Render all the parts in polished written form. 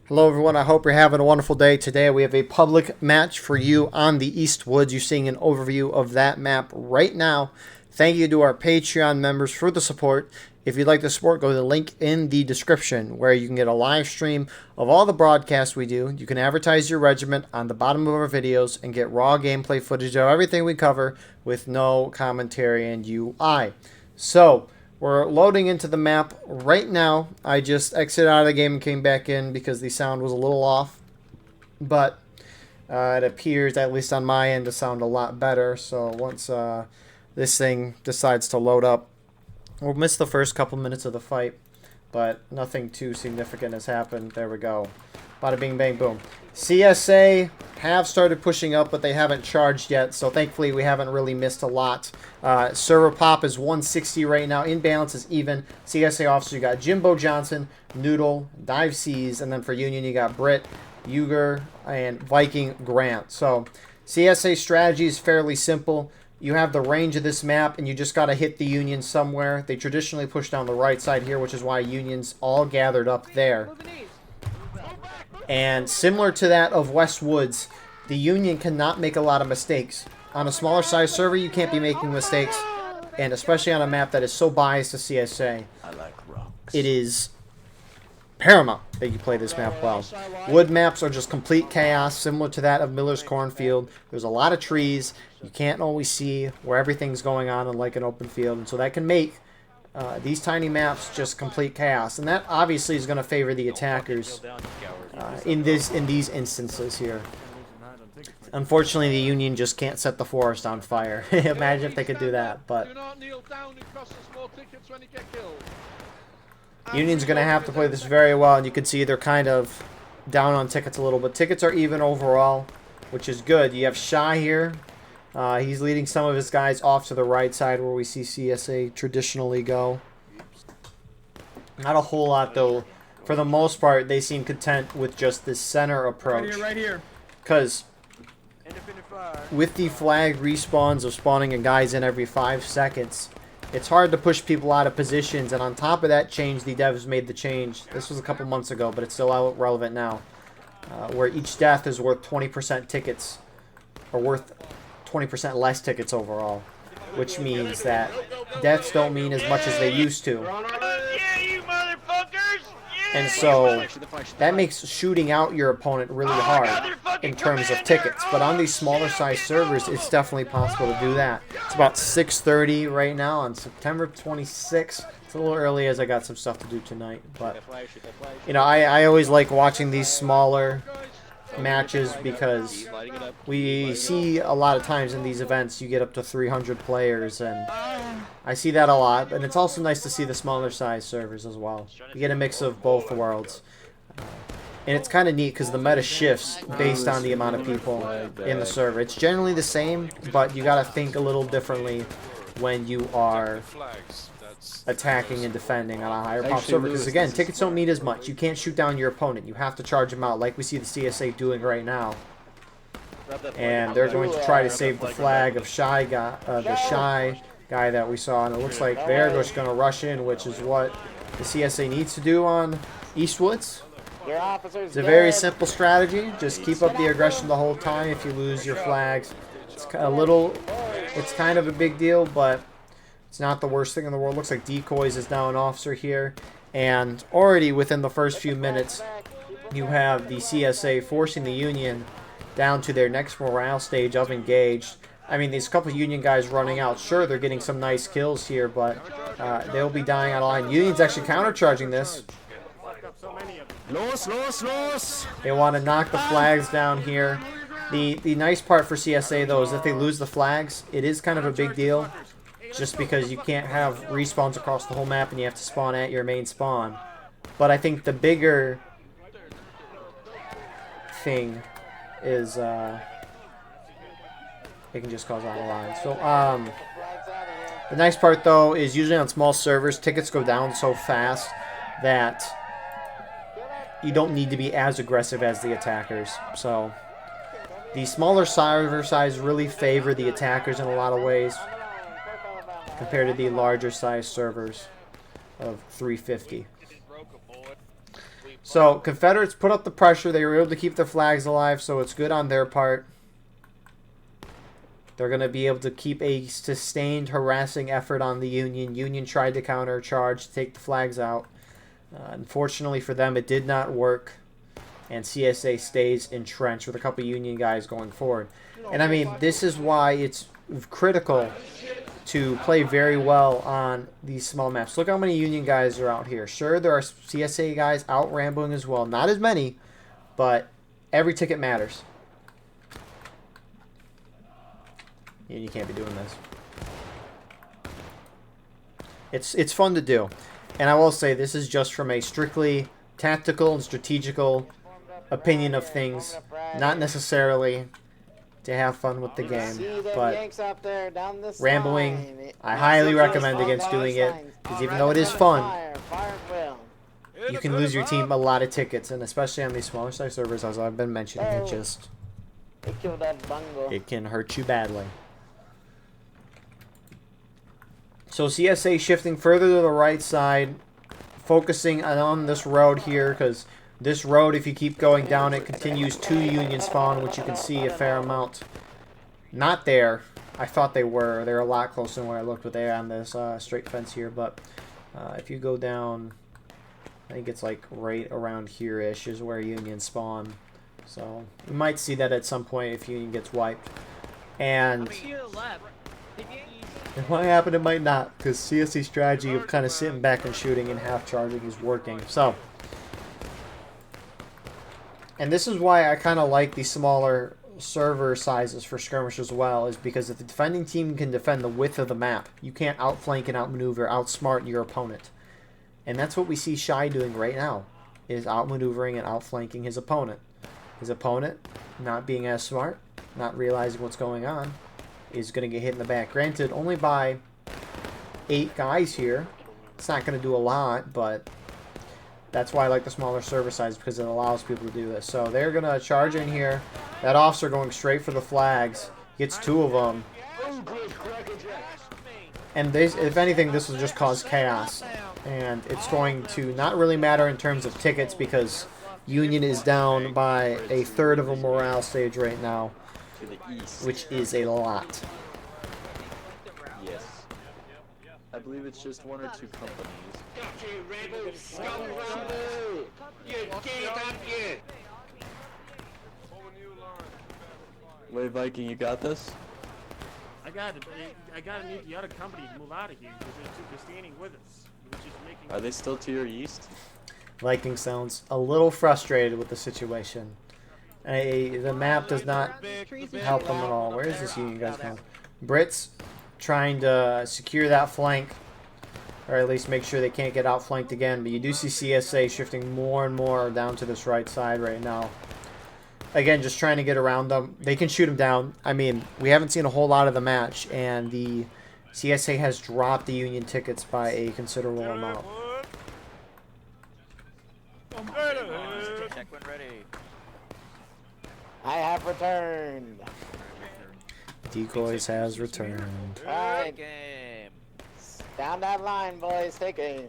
Hello everyone, I hope you're having a wonderful day. Today we have a public match for you on the East Woods. You're seeing an overview of that map right now. Thank you to our Patreon members for the support. If you'd like to support, go to the link in the description where you can get a live stream of all the broadcasts we do. You can advertise your regiment on the bottom of our videos and get raw gameplay footage of everything we cover with no commentary and UI. So, we're loading into the map right now. I just exited out of the game and came back in because the sound was a little off. But it appears, at least on my end, to sound a lot better. So once this thing decides to load up, we'll miss the first couple minutes of the fight. But nothing too significant has happened. There we go. Bada bing bang boom. CSA have started pushing up, but they haven't charged yet, so thankfully we haven't really missed a lot. Server pop is 160 right now. Inbalance is even. CSA officers, you got Jimbo Johnson, Noodle, Dive Seas, and then for Union you got Britt, Uger, and Viking Grant. So CSA strategy is fairly simple. You have the range of this map, and you just got to hit the Union somewhere. They traditionally push down the right side here, which is why Union's all gathered up there. And similar to that of West Woods, the Union cannot make a lot of mistakes. On a smaller size server, you can't be making mistakes. And especially on a map that is so biased to CSA, it is paramount that you play this map well. Wood maps are just complete chaos, similar to that of Miller's Cornfield. There's a lot of trees. You can't always see where everything's going on in like an open field. And so that can make these tiny maps just complete chaos. And that obviously is going to favor the attackers in these instances here. Unfortunately, the Union just can't set the forest on fire. Imagine if they could do that, but Union's going to have to play this very well, and you can see they're kind of down on tickets a little bit. Tickets are even overall, which is good. You have Shy here. He's leading some of his guys off to the right side where we see CSA traditionally go. Not a whole lot, though. For the most part, they seem content with just this center approach. Right here. Because with the flag respawns of spawning and guys in every 5 seconds, it's hard to push people out of positions. And on top of that change, the devs made the change. This was a couple months ago, but it's still relevant now. Where each death is worth 20% tickets, or worth 20% less tickets overall. Which means that deaths don't mean as much as they used to. And so that makes shooting out your opponent really hard in terms of tickets. But on these smaller size servers, it's definitely possible to do that. It's about 6:30 right now on September 26th. It's a little early as I got some stuff to do tonight. But, you know, I always like watching these smaller matches because we see a lot of times in these events you get up to 300 players, and I see that a lot. And it's also nice to see the smaller size servers as well. You get a mix of both worlds, and it's kind of neat because the meta shifts based on the amount of people in the server. It's generally the same, but you got to think a little differently when you are attacking and defending on a higher pop server, because again, tickets don't mean as much. You can't shoot down your opponent. You have to charge them out, like we see the CSA doing right now. And they're going to try to save the flag of the Shy guy that we saw, and it looks like they're just going to rush in, which is what the CSA needs to do on Eastwoods. It's a very simple strategy. Just keep up the aggression the whole time. If you lose your flags, it's kind of a big deal, but it's not the worst thing in the world. Looks like Decoys is now an officer here. And already within the first few minutes, you have the CSA forcing the Union down to their next morale stage of engaged. I mean, these couple of Union guys running out. Sure, they're getting some nice kills here, but they'll be dying out of line. Union's actually countercharging this. They want to knock the flags down here. The nice part for CSA, though, is if they lose the flags, it is kind of a big deal. Just because you can't have respawns across the whole map and you have to spawn at your main spawn. But I think the bigger thing is it can just cause out of line. So the nice part, though, is usually on small servers, tickets go down so fast that you don't need to be as aggressive as the attackers. So the smaller server size really favor the attackers in a lot of ways, compared to the larger size servers of 350. So, Confederates put up the pressure. They were able to keep their flags alive, so it's good on their part. They're going to be able to keep a sustained harassing effort on the Union. Union tried to countercharge, to take the flags out. Unfortunately for them, it did not work. And CSA stays entrenched with a couple Union guys going forward. And I mean, this is why it's critical to play very well on these small maps. Look how many Union guys are out here. Sure, there are CSA guys out rambling as well. Not as many, but every ticket matters. You can't be doing this. It's fun to do. And I will say, this is just from a strictly tactical and strategical opinion of things. Not necessarily to have fun with the game, but rambling, I highly recommend against doing it, because even though it is fun, you can lose your team a lot of tickets, and especially on these smaller size servers, as I've been mentioning, it can hurt you badly. So CSA shifting further to the right side, focusing on this road here, because this road, if you keep going down, it continues to Union spawn, which you can see a fair amount. Not there. I thought they were. They're a lot closer than where I looked, but they're on this straight fence here. But if you go down, I think it's like right around here-ish is where Union spawn. So you might see that at some point if Union gets wiped. And it might happen, it might not, because CSC's strategy of kind of sitting back and shooting and half charging is working. So, and this is why I kind of like these smaller server sizes for skirmish as well, is because if the defending team can defend the width of the map, you can't outflank and outmaneuver, outsmart your opponent. And that's what we see Shy doing right now, is outmaneuvering and outflanking his opponent. His opponent, not being as smart, not realizing what's going on, is going to get hit in the back. Granted, only by 8 guys here. It's not going to do a lot, but that's why I like the smaller server size, because it allows people to do this. So they're going to charge in here. That officer going straight for the flags. Gets 2 of them. And if anything, this will just cause chaos. And it's going to not really matter in terms of tickets, because Union is down by a third of a morale stage right now, which is a lot. Yes. I believe it's just 1 or 2 companies. Wait, Viking, you got this? I got it. I gotta need the other company to move out of here because they're standing with us. Which is making. Are they still to your east? Viking sounds a little frustrated with the situation. The map does not help them at all. Where is this Union guys going? Brits trying to secure that flank, or at least make sure they can't get outflanked again. But you do see CSA shifting more and more down to this right side right now. Again, just trying to get around them. They can shoot them down. I mean, we haven't seen a whole lot of the match, and the CSA has dropped the Union tickets by a considerable amount. Check when ready. I have returned. Decoys has returned. Alright, Game. down that line, boys. Take aim.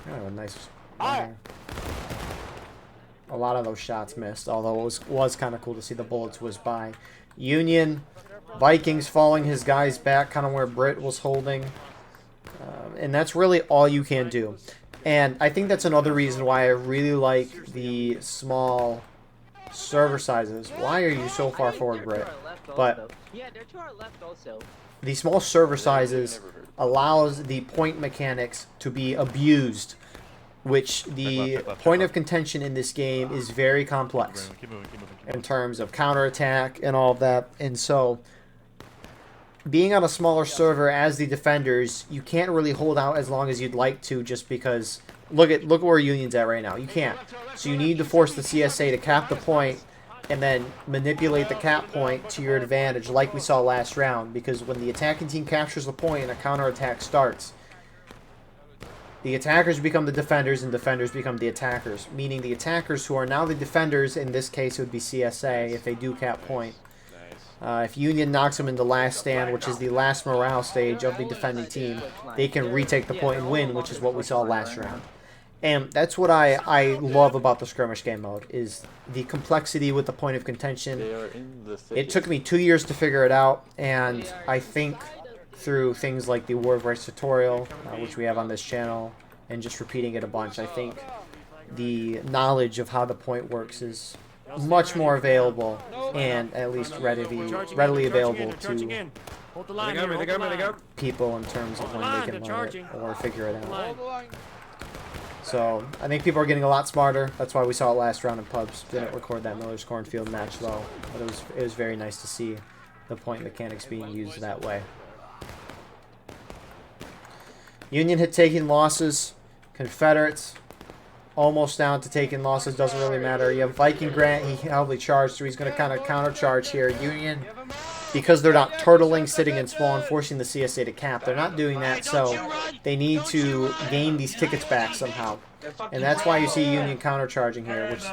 Oh, nice. Alright. A lot of those shots missed, although it was kind of cool to see the bullets whiz by. Union, Vikings falling his guys back, kind of where Brit was holding. And that's really all you can do. And I think that's another reason why I really like the small server sizes. Why are you so far forward, Brit? But yeah, they're to our left also. the small server sizes allows the point mechanics to be abused, which the point of contention in this game is very complex in terms of counterattack and all of that. And so, being on a smaller server as the defenders, you can't really hold out as long as you'd like to, just because look at where Union's at right now. You can't. So you need to force the CSA to cap the point and then manipulate the cap point to your advantage, like we saw last round, because when the attacking team captures the point and a counterattack starts, the attackers become the defenders and defenders become the attackers, meaning the attackers, who are now the defenders, in this case it would be CSA if they do cap point. If Union knocks them into last stand, which is the last morale stage of the defending team, they can retake the point and win, which is what we saw last round. And that's what I love about the skirmish game mode, is the complexity with the point of contention. They are in the It thicket. took me 2 years to figure it out, and I think through things like the War of Rights tutorial, which we have on this channel, and just repeating it a bunch, I think the knowledge of how the point works is much more available and at least readily available to Hold the line here, hold the line. people in terms of when they can learn it or figure it out. So I think people are getting a lot smarter. That's why we saw it last round in pubs. Didn't record that Miller's Cornfield match though, but it was very nice to see the point mechanics being used that way. Union had taken losses. Confederates almost down to taking losses. Doesn't really matter. You have Viking Grant. He heavily charged, so he's going to kind of counter charge here. Union, because they're not turtling, sitting in spawn, forcing the CSA to cap. They're not doing that, so they need to gain these tickets back somehow. And that's why you see Union counter charging here, which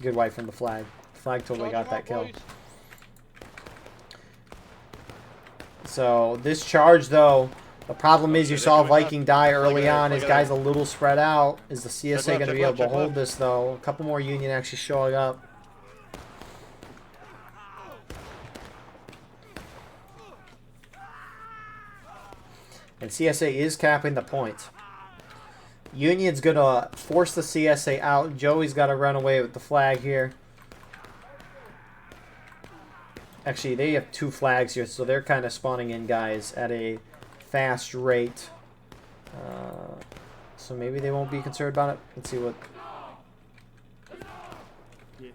good wipe from the flag. Flag totally got that kill. So this charge, though, the problem is you saw Viking die early on. His guy's a little spread out. Is the CSA going to be able to hold this, though? A couple more Union actually showing up. And CSA is capping the point. Union's going to force the CSA out. Joey's got to run away with the flag here. Actually, they have 2 flags here, so they're kind of spawning in guys at a fast rate. So maybe they won't be concerned about it. Let's see what... Hey,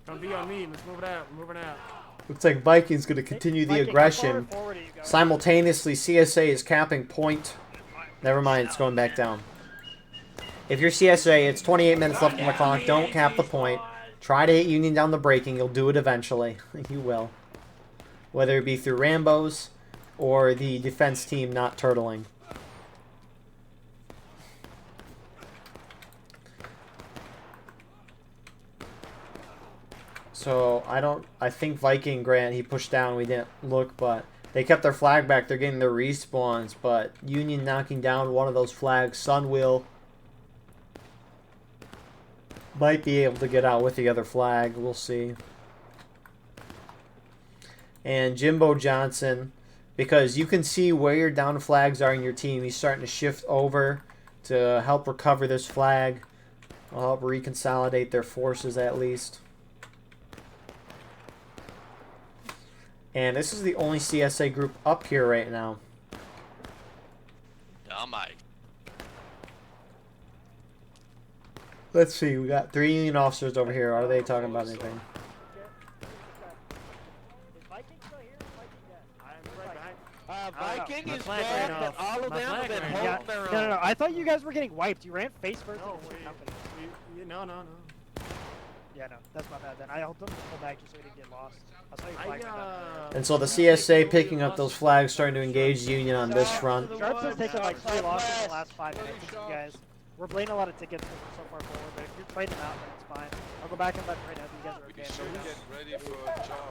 come be on me. Let's move it out. We're moving out. Looks like Viking's going to continue the aggression. Simultaneously, CSA is capping point. Never mind, it's going back down. If you're CSA, it's 28 minutes left on the clock. Don't cap the point. Try to hit Union down the breaking. You'll do it eventually. You will. Whether it be through Rambos or the defense team not turtling. So, I think Viking Grant, he pushed down. We didn't look, but they kept their flag back. They're getting their respawns, but Union knocking down one of those flags. Sunwheel might be able to get out with the other flag. We'll see. And Jimbo Johnson, because you can see where your down flags are in your team, he's starting to shift over to help recover this flag. I'll help reconsolidate their forces at least. And this is the only CSA group up here right now. Oh my. Let's see, we got 3 Union officers over here. Are they talking about anything? Viking is flag dead, ran but off. all of My them have flag been ran held off. their own. No, I thought you guys were getting wiped. You ran face first. No, into the company. no. Yeah, no, that's my bad then. I helped them pull back just so we didn't get lost. I saw your flag. And so the CSA picking up those flags, starting to engage Union on this front. Sharps has taken like 3 losses in the last 5 minutes. You guys, we're playing a lot of tickets because we're so far forward. But if you're trading them out, then it's fine. I'll go back and let right now. You guys are okay.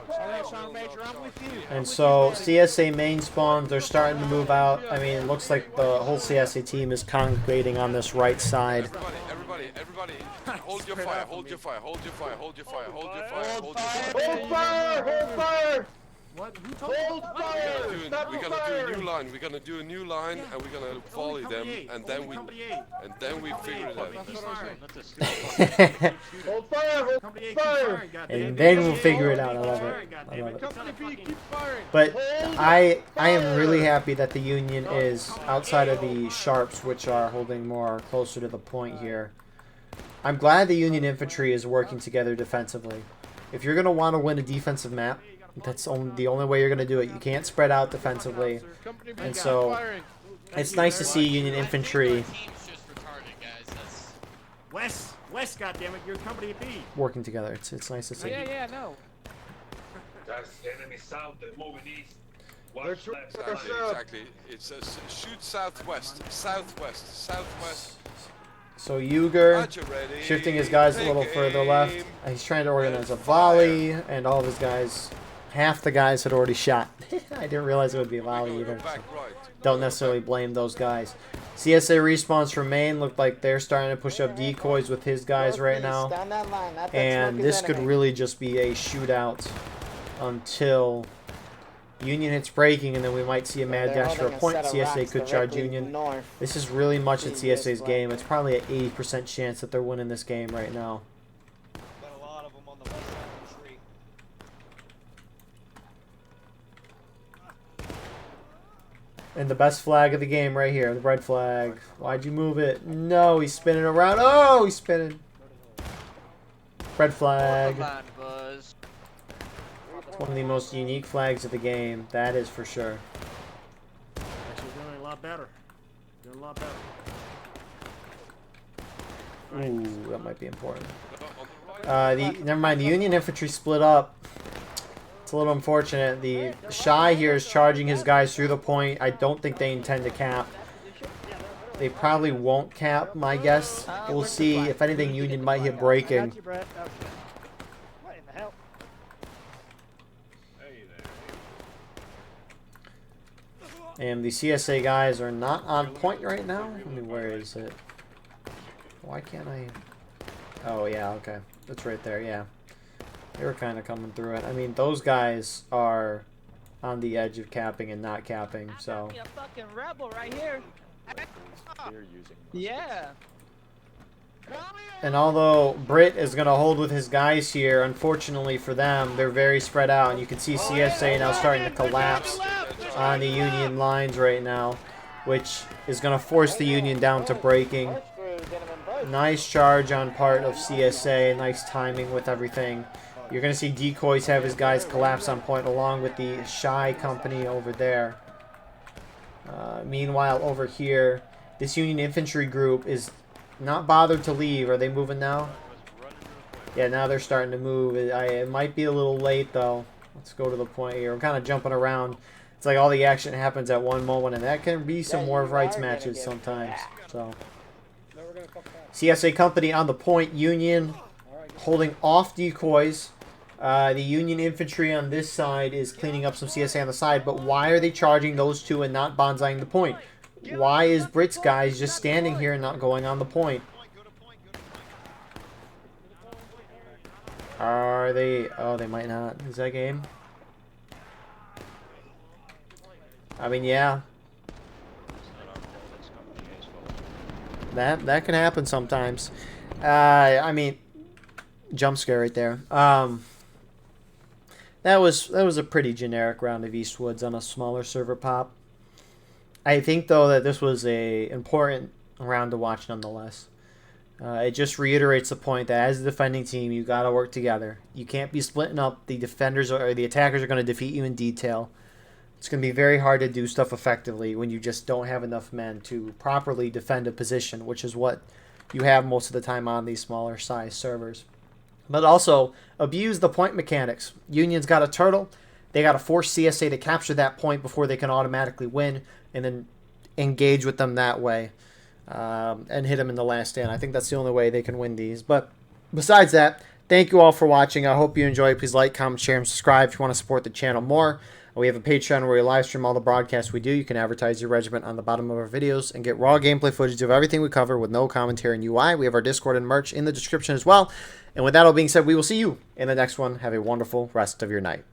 Alright, Sergeant Major, I'm with you. And so CSA main spawns, they're starting to move out. I mean, it looks like the whole CSA team is congregating on this right side. Everybody, hold your fire, hold your fire, hold your fire, hold your fire, hold your fire, hold your fire. Hold fire! Hold fire! What? Who told Hold fire! We're gonna do a new line. We're gonna do a new line, and we're gonna volley them, and then we figure it out. Hold fire! Hold fire! And then we'll figure it out. I love it. I love it. But I am really happy that the Union is outside of the Sharps, which are holding more closer to the point here. I'm glad the Union infantry is working together defensively. If you're gonna want to win a defensive map, that's the only way you're going to do it. You can't spread out defensively. And so, it's nice to see Union infantry West, goddammit, you're company B. working together. It's nice to see. Yeah, no. Guys, enemy south, they're moving east. Watch left. Exactly. It's shoot southwest. So Uger Roger, ready. shifting his guys a little further left. He's trying to organize a volley, and all of his guys half the guys had already shot. I didn't realize it would be a volley either. So don't necessarily blame those guys. CSA respawns from main look like they're starting to push up decoys with his guys right now. And this could really just be a shootout until Union hits breaking, and then we might see a mad dash for a point. CSA could charge Union. This is really much at CSA's game. It's probably an 80% chance that they're winning this game right now. Got a lot of them on the west side of the tree. And the best flag of the game right here, the red flag. Why'd you move it? No, he's spinning around. Oh, he's spinning. Red flag. One of the most unique flags of the game, that is for sure. Actually doing a lot better. Doing a lot better. Ooh, that might be important. Never mind, the Union infantry split up. It's a little unfortunate. The Shy here is charging his guys through the point. I don't think they intend to cap. They probably won't cap, my guess. We'll see. If anything, Union might hit breaking. What in the hell? And the CSA guys are not on point right now. I mean, where is it? Why can't I? Oh, yeah, okay. That's right there, yeah. They were kind of coming through it. I mean, those guys are on the edge of capping and not capping, so. A fucking rebel right here. They're using. Yeah. And although Brit is going to hold with his guys here, unfortunately for them, they're very spread out. And you can see CSA now starting to collapse on the Union lines right now, which is going to force the Union down to breaking. Nice charge on part of CSA. Nice timing with everything. You're going to see decoys have his guys collapse on point along with the Shy company over there. Meanwhile, over here, this Union infantry group is not bothered to leave. Are they moving now? Yeah, now they're starting to move. It might be a little late, though. Let's go to the point here. We're kind of jumping around. It's like all the action happens at one moment, and that can be some war of rights matches sometimes. So, CSA company on the point. Union holding off decoys. The Union infantry on this side is cleaning up some CSA on the side, but why are they charging those two and not bonsaiing the point? Why is Brit's guys just standing here and not going on the point? Are they? Oh, they might not. Is that game? I mean, yeah. That can happen sometimes. I mean, jump scare right there. That was a pretty generic round of Eastwoods on a smaller server pop. I think, though, that this was a important round to watch nonetheless. It just reiterates the point that as a defending team, you got to work together. You can't be splitting up. The defenders or the attackers are going to defeat you in detail. It's going to be very hard to do stuff effectively when you just don't have enough men to properly defend a position, which is what you have most of the time on these smaller size servers. But also, abuse the point mechanics. Union's got a turtle. They got to force CSA to capture that point before they can automatically win, and then engage with them that way and hit them in the last stand. I think that's the only way they can win these. But besides that, thank you all for watching. I hope you enjoyed. Please like, comment, share, and subscribe if you want to support the channel more. We have a Patreon where we live stream all the broadcasts we do. You can advertise your regiment on the bottom of our videos and get raw gameplay footage of everything we cover with no commentary and UI. We have our Discord and merch in the description as well. And with that all being said, we will see you in the next one. Have a wonderful rest of your night.